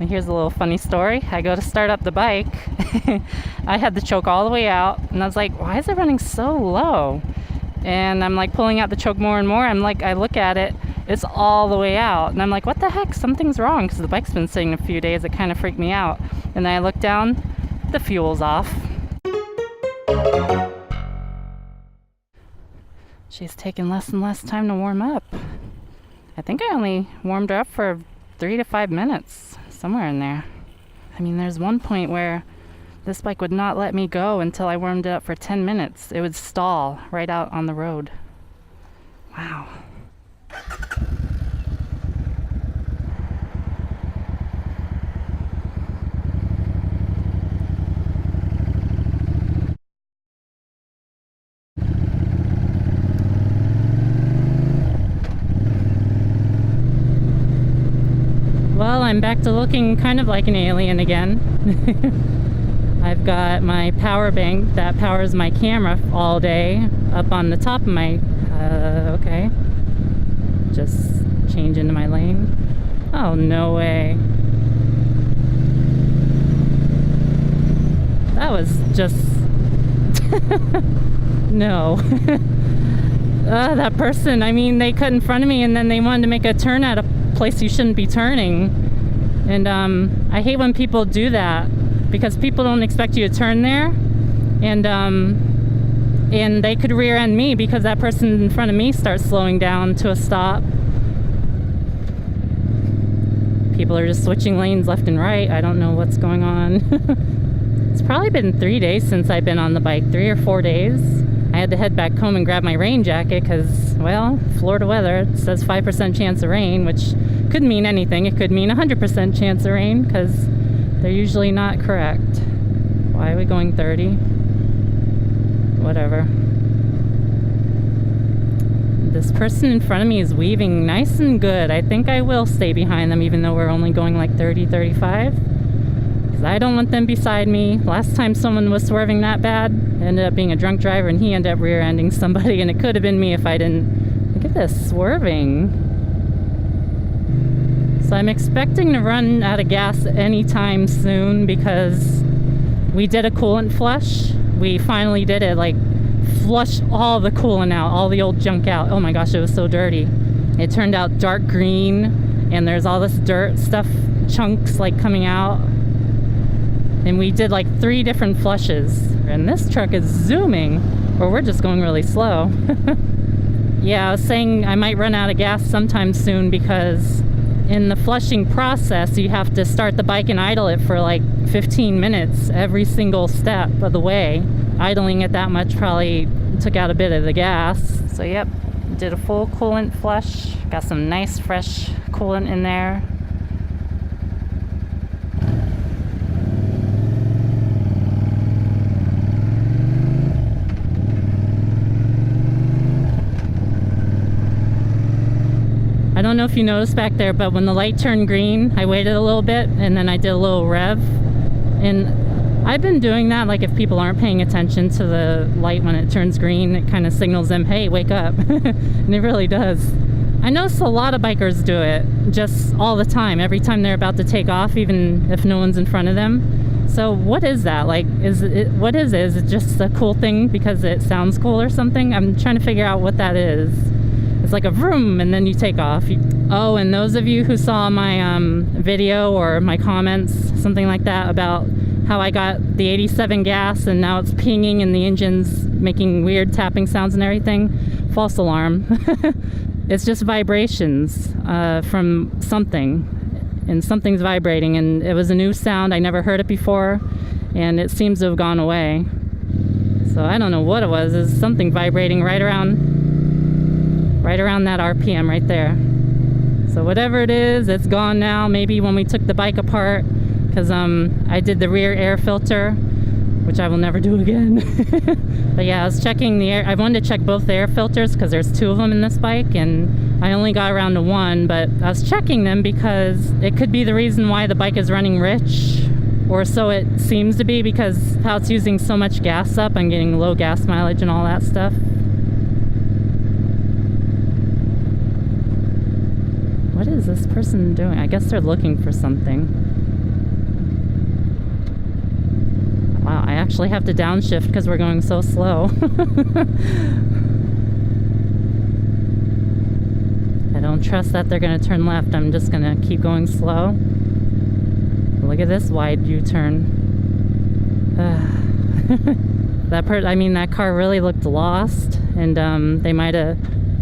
And here's a little funny story. I go to start up the bike. I had the choke all the way out, and I was like, why is it running so low? And I'm like pulling out the choke more and more. I'm like, I look at it, it's all the way out. And I'm like, what the heck? Something's wrong, because the bike's been sitting a few days. It kind of freaked me out. And then I look down, the fuel's off. She's taking less and less time to warm up. I think I only warmed her up for 3 to 5 minutes, somewhere in there. I mean, there's one point where this bike would not let me go until I warmed it up for 10 minutes. It would stall right out on the road. Wow. Well, I'm back to looking kind of like an alien again. I've got my power bank that powers my camera all day up on the top of my, okay. Just change into my lane. Oh, no way. That was just, no. That person, I mean, they cut in front of me and then they wanted to make a turn at a place you shouldn't be turning. And I hate when people do that, because people don't expect you to turn there, and they could rear end me because that person in front of me starts slowing down to a stop. People are just switching lanes left and right. I don't know what's going on. It's probably been 3 days since I've been on the bike, 3 or 4 days. I had to head back home and grab my rain jacket because, well, Florida weather, it says 5% chance of rain, which could mean anything. It could mean 100% chance of rain, because they're usually not correct. Why are we going 30? Whatever. This person in front of me is weaving nice and good. I think I will stay behind them even though we're only going like 30, 35. Because I don't want them beside me. Last time someone was swerving that bad, it ended up being a drunk driver and he ended up rear-ending somebody, and it could have been me if I didn't. Look at this swerving. So I'm expecting to run out of gas anytime soon because we did a coolant flush. We finally did it, like flush all the coolant out, all the old junk out. Oh my gosh, it was so dirty. It turned out dark green and there's all this dirt stuff, chunks like coming out. And we did like 3 different flushes. And this truck is zooming, or we're just going really slow. Yeah, I was saying I might run out of gas sometime soon because in the flushing process, you have to start the bike and idle it for like 15 minutes every single step of the way. Idling it that much probably took out a bit of the gas. So yep, did a full coolant flush. Got some nice fresh coolant in there. I don't know if you noticed back there, but when the light turned green, I waited a little bit and then I did a little rev. And I've been doing that, like if people aren't paying attention to the light when it turns green, it kind of signals them, hey, wake up. And it really does. I notice a lot of bikers do it just all the time, every time they're about to take off, even if no one's in front of them. So what is that? Like, what is it? Is it just a cool thing because it sounds cool or something? I'm trying to figure out what that is. It's like a vroom and then you take off. Oh, and those of you who saw my video or my comments, something like that, about how I got the 87 gas and now it's pinging and the engine's making weird tapping sounds and everything, false alarm. It's just vibrations from something, and something's vibrating, and it was a new sound. I never heard it before, and it seems to have gone away. So I don't know what it was. It's something vibrating right around that RPM right there. So whatever it is, it's gone now. Maybe when we took the bike apart, because I did the rear air filter, which I will never do again. But yeah, I was checking the air. I wanted to check both the air filters because there's 2 of them in this bike, and I only got around to 1, but I was checking them because it could be the reason why the bike is running rich, or so it seems to be, because how it's using so much gas up. I'm getting low gas mileage and all that stuff. What is this person doing? I guess they're looking for something. Wow, I actually have to downshift because we're going so slow. I don't trust that they're going to turn left. I'm just going to keep going slow. Look at this wide U-turn. That car really looked lost, and they might have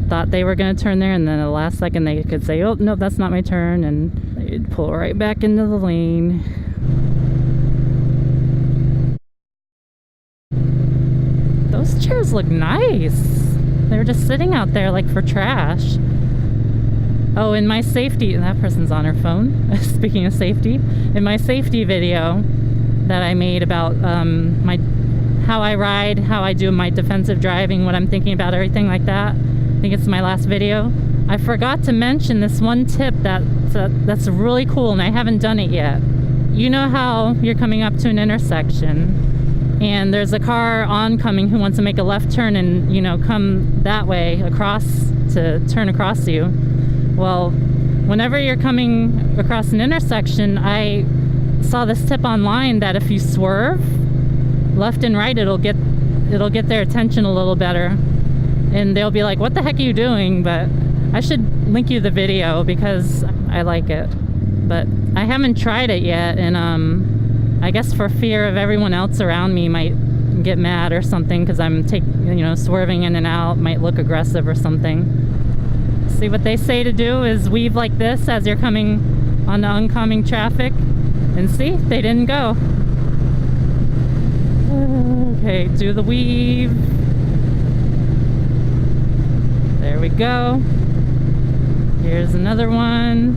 thought they were going to turn there, and then at the last second they could say, oh, no, that's not my turn, and they'd pull right back into the lane. Those chairs look nice. They were just sitting out there like for trash. Oh, in my safety, that person's on her phone. Speaking of safety, in my safety video that I made about how I ride, how I do my defensive driving, what I'm thinking about, everything like that. I think it's my last video. I forgot to mention this one tip that's really cool, and I haven't done it yet. You know how you're coming up to an intersection, and there's a car oncoming who wants to make a left turn and, you know, come that way across to turn across you. Well, whenever you're coming across an intersection, I saw this tip online that if you swerve left and right, it'll get their attention a little better, and they'll be like, what the heck are you doing? But I should link you the video because I like it, but I haven't tried it yet, and I guess for fear of everyone else around me might get mad or something because I'm swerving in and out, might look aggressive or something. See, what they say to do is weave like this as you're coming on the oncoming traffic, and see, they didn't go. Okay, do the weave. There we go. Here's another one.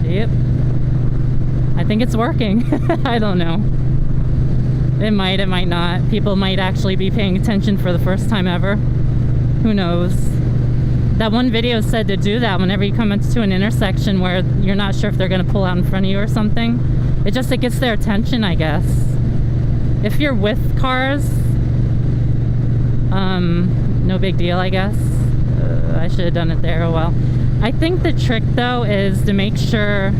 Yep. I think it's working. I don't know. It might not. People might actually be paying attention for the first time ever. Who knows? That one video said to do that whenever you come into an intersection where you're not sure if they're going to pull out in front of you or something. It gets their attention, I guess. If you're with cars, no big deal, I guess. I should have done it there. Oh well. I think the trick though is to make sure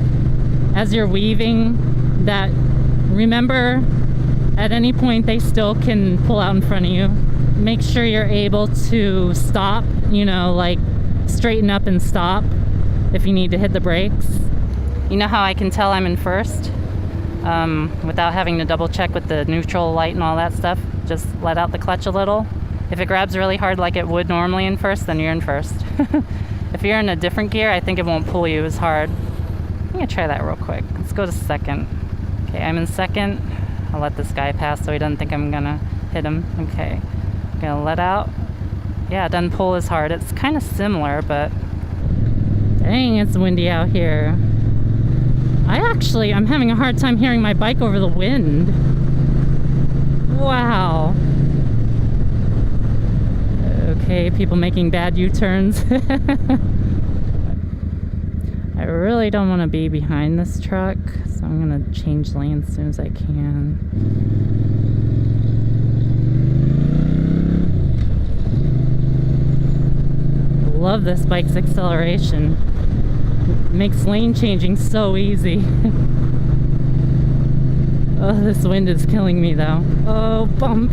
as you're weaving that, remember, at any point they still can pull out in front of you. Make sure you're able to stop, like straighten up and stop if you need to hit the brakes. You know how I can tell I'm in first? Without having to double check with the neutral light and all that stuff. Just let out the clutch a little. If it grabs really hard like it would normally in first, then you're in first. If you're in a different gear, I think it won't pull you as hard. I'm gonna try that real quick. Let's go to second. Okay, I'm in second. I'll let this guy pass so he doesn't think I'm gonna hit him. Okay, I'm gonna let out. Yeah, it doesn't pull as hard. It's kind of similar, but dang, it's windy out here. I'm having a hard time hearing my bike over the wind. Wow. Okay, people making bad U-turns. I really don't want to be behind this truck, so I'm going to change lanes as soon as I can. Love this bike's acceleration. It makes lane changing so easy. Oh, this wind is killing me though. Oh, bump.